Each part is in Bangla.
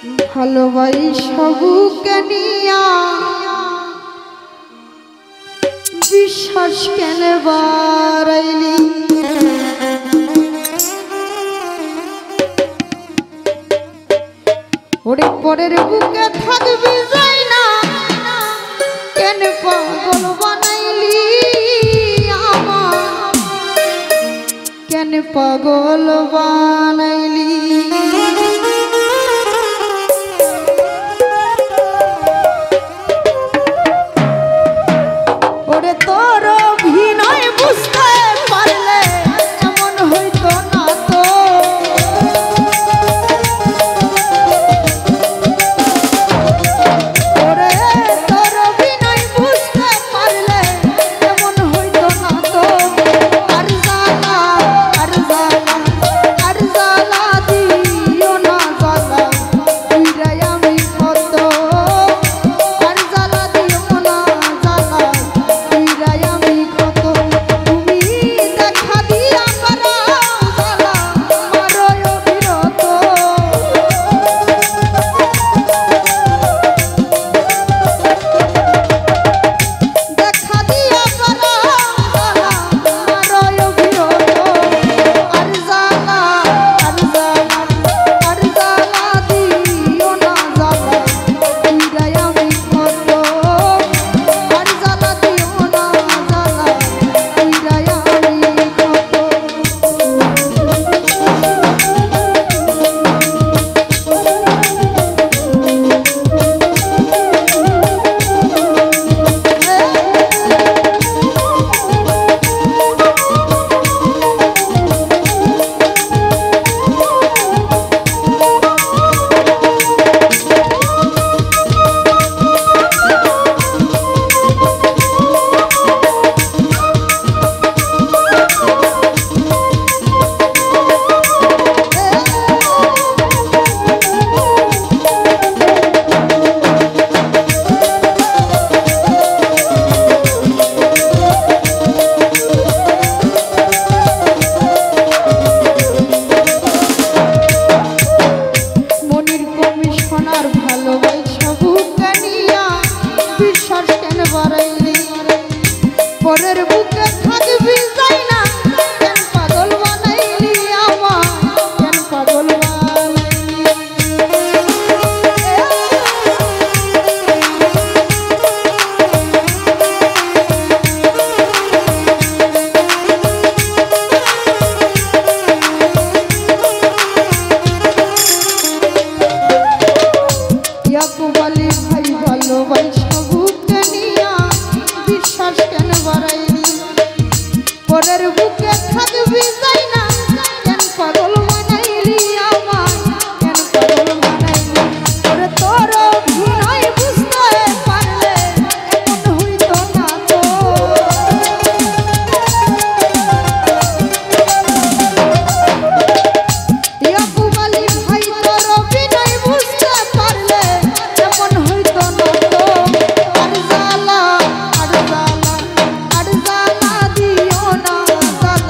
ভালোবাসা বুকে নিয়া বিশ্বাস কেন বাড়াইলি ওরে পরের বুকে থাকবি যাই না কেন পাগল বানাইলি আমার কেন পাগল বানাইলি ওরে তোর অভিনয় বুঝতে পারলে এমন হইতো না তো ওরে তোর অভিনয় বুঝতে পারলে এমন হইতো না তো আর জ্বালা আর জ্বালা আর জ্বালা দিও না জ্বালা তুইরাই আমি কত আর জ্বালা দিও না জ্বালা তুইরাই আমি কত তুমি দেখা দিয়া করাও জ্বালা আমারই অবিরত দেখা দিয়া করাও জ্বালা আমারই অবিরত আর জ্বালা আর জ্বালা আর জ্বালা দিও না জ্বালা তুইরাই আমি কত আর জ্বালা দিও না জ্বালা তুইরাই আমি কত মনির কমিশনার ভালোবাসা বুকে নিয়া বিশ্বাস কেন বাড়াইলি পরের বুকে থাকবি যাই না কেন পাগল বানাইলি আমার কেন পাগল বানাইলি ইয়াকুব আলী ভাই ভালোবাসা বুকে নিয়া বিশ্বাস কেন বাড়াইলি পরের বুকে থাকবি যাই না কেন পাগল বানাইলি আমার কেন পাগল বানাইলি ওরে তোর অভিনয় বুঝতে পারলে এমন হইতো না তো ইয়াকুব আলী ভাই তোর অভিনয় বুঝতে পারলে এমন হইতো না তো আর জ্বালা আর জ্বালা আর জ্বালা দিও না জ্বালা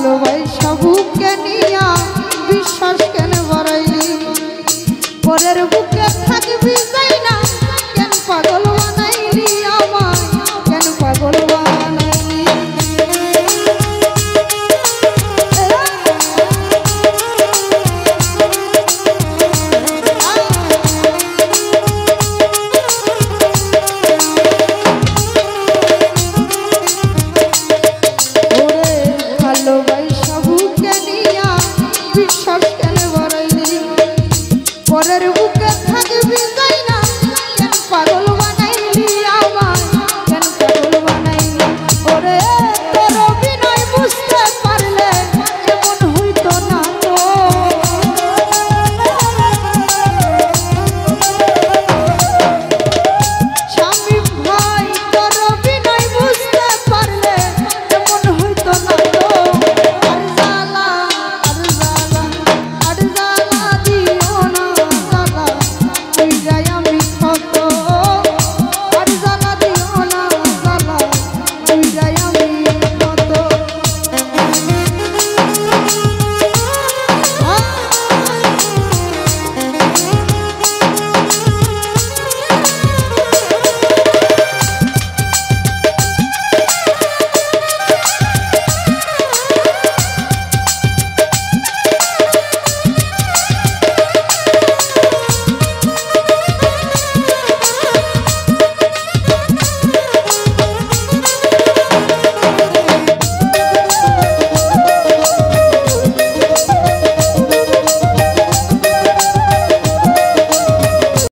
ভালোবাসা